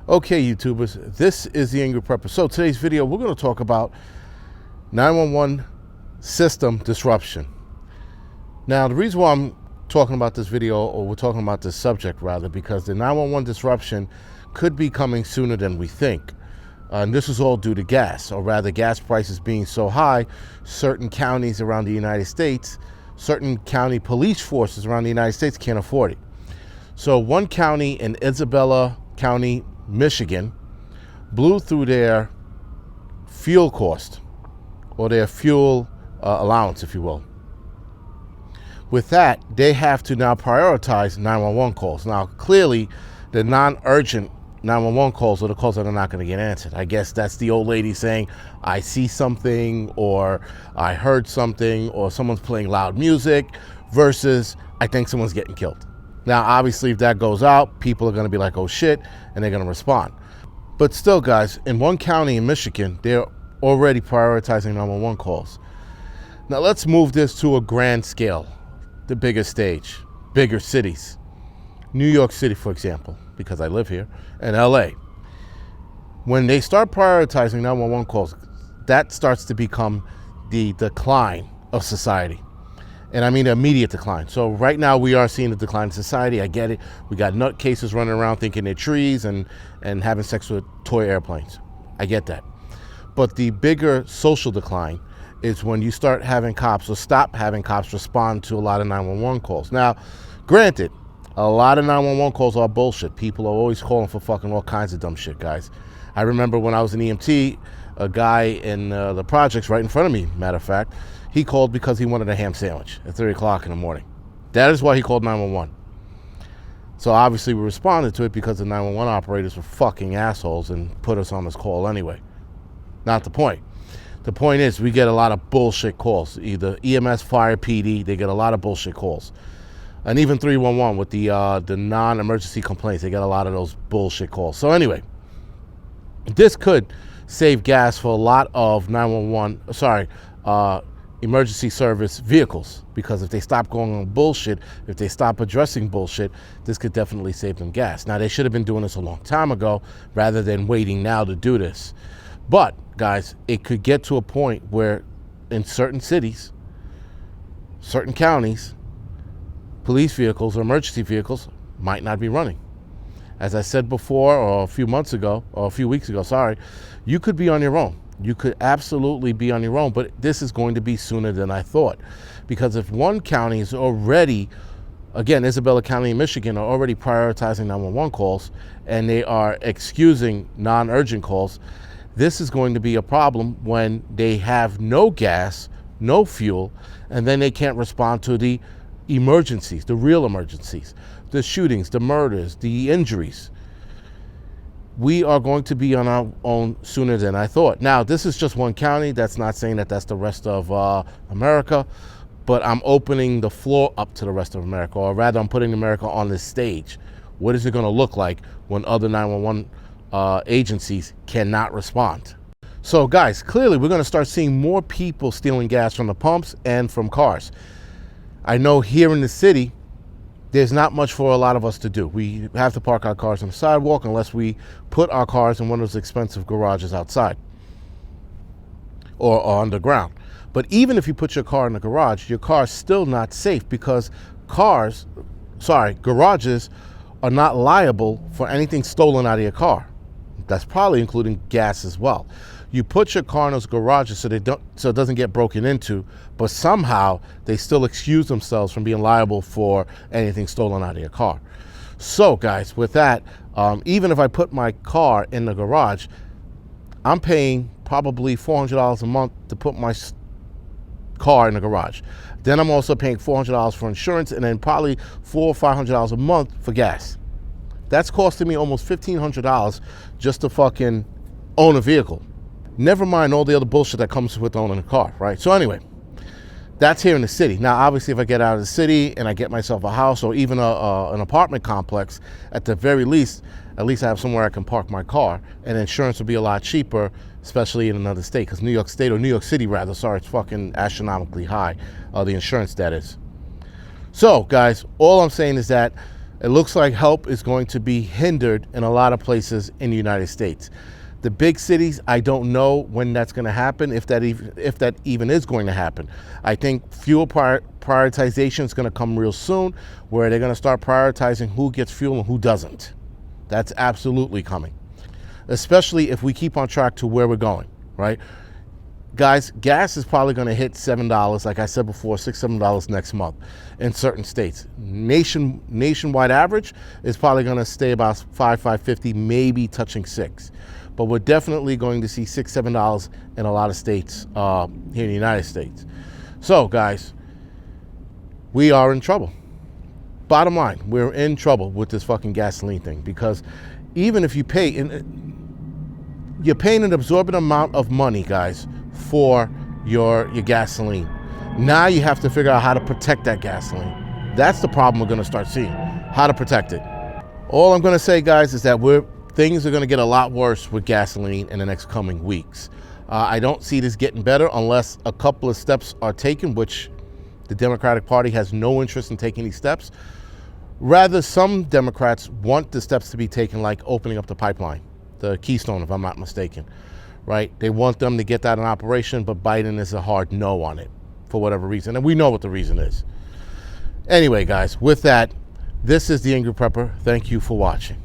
Okay, YouTubers, this is the Angryprepper. So today's video, we're going to talk about 911 system disruption. Now, the reason why I'm talking about this video, or we're talking about this subject rather, because the 911 disruption could be coming sooner than we think. And this is all due to gas, or rather gas prices being so high, certain counties around the United States, certain county police forces around the United States can't afford it. So one county in Isabella County, Michigan, blew through their fuel cost, or their fuel allowance, if you will. With that, they have to now prioritize 911 calls. Now, clearly, the non-urgent 911 calls are the calls that are not going to get answered. I guess that's the old lady saying, I see something, or I heard something, or someone's playing loud music, versus I think someone's getting killed. Now, obviously, if that goes out, people are going to be like, oh shit, and they're going to respond. But still, guys, in one county in Michigan, they're already prioritizing 911 calls. Now, let's move this to a grand scale, the bigger stage, bigger cities. New York City, for example, because I live here, and LA. When they start prioritizing 911 calls, that starts to become the decline of society. And I mean the immediate decline. So right now we are seeing the decline in society. I get it. We got nutcases running around thinking they're trees and having sex with toy airplanes. I get that. But the bigger social decline is when you start having cops, or stop having cops, respond to a lot of 911 calls. Now, granted, a lot of 911 calls are bullshit. People are always calling for fucking all kinds of dumb shit, guys. I remember when I was an EMT, a guy in the projects right in front of me, matter of fact, he called because he wanted a ham sandwich at 3 o'clock in the morning. That is why he called 911. So obviously we responded to it because the 911 operators were fucking assholes and put us on this call anyway. Not the point. The point is we get a lot of bullshit calls. Either EMS, fire, PD, they get a lot of bullshit calls. And even 311 with the non-emergency complaints, they get a lot of those bullshit calls. So anyway, this could save gas for a lot of 911, emergency service vehicles, because if they stop going on bullshit, if they stop addressing bullshit, this could definitely save them gas. Now, they should have been doing this a long time ago rather than waiting now to do this. But, guys, it could get to a point where in certain cities, certain counties, police vehicles or emergency vehicles might not be running. As I said before, or a few weeks ago, you could be on your own. You could absolutely be on your own, but this is going to be sooner than I thought. Because if one county is already, again, Isabella County, Michigan, are already prioritizing 911 calls, and they are excusing non-urgent calls, this is going to be a problem when they have no gas, no fuel, and then they can't respond to the emergencies, the real emergencies, the shootings, the murders, the injuries. We are going to be on our own sooner than I thought. Now, this is just one county. That's not saying that that's the rest of America, but I'm opening the floor up to the rest of America, or rather, I'm putting America on this stage. What is it going to look like when other 911 agencies cannot respond? So, guys, clearly, we're going to start seeing more people stealing gas from the pumps and from cars. I know here in the city, there's not much for a lot of us to do. We have to park our cars on the sidewalk unless we put our cars in one of those expensive garages outside or underground. But even if you put your car in the garage, your car is still not safe, because garages are not liable for anything stolen out of your car. That's probably including gas as well. You put your car in those garages so it doesn't get broken into, but somehow they still excuse themselves from being liable for anything stolen out of your car. So, guys, with that, even if I put my car in the garage, I'm paying probably $400 a month to put my car in the garage. Then I'm also paying $400 for insurance, and then probably $400 or $500 a month for gas. That's costing me almost $1,500 just to fucking own a vehicle. Never mind all the other bullshit that comes with owning a car, right? So anyway, that's here in the city. Now, obviously, if I get out of the city and I get myself a house or even an apartment complex, at the very least, at least I have somewhere I can park my car, and insurance will be a lot cheaper, especially in another state, because New York State, or New York City rather, it's fucking astronomically high, the insurance that is. So, guys, all I'm saying is that It looks like help is going to be hindered in a lot of places in the United States. The big cities, I don't know when that's going to happen, if that even is going to happen. I think fuel prioritization is going to come real soon, where they're going to start prioritizing who gets fuel and who doesn't. That's absolutely coming, especially if we keep on track to where we're going, right? Guys, gas is probably going to hit $7, like I said before, $6, $7 next month in certain states. Nationwide average is probably going to stay about $5.50, maybe touching $6. But we're definitely going to see $6, $7 in a lot of states here in the United States. So, guys, we are in trouble. Bottom line, we're in trouble with this fucking gasoline thing, because even if you pay, you're paying an absorbent amount of money, guys, for your gasoline. Now you have to figure out how to protect that gasoline. That's the problem we're going to start seeing, how to protect it. All I'm going to say, guys, is that things are going to get a lot worse with gasoline in the next coming weeks. I don't see this getting better unless a couple of steps are taken, which the Democratic Party has no interest in taking these steps. Rather, some Democrats want the steps to be taken, like opening up the pipeline, the Keystone, if I'm not mistaken, right? They want them to get that in operation, but Biden is a hard no on it for whatever reason, and we know what the reason is. Anyway, guys, with that, this is the Angry Prepper. Thank you for watching.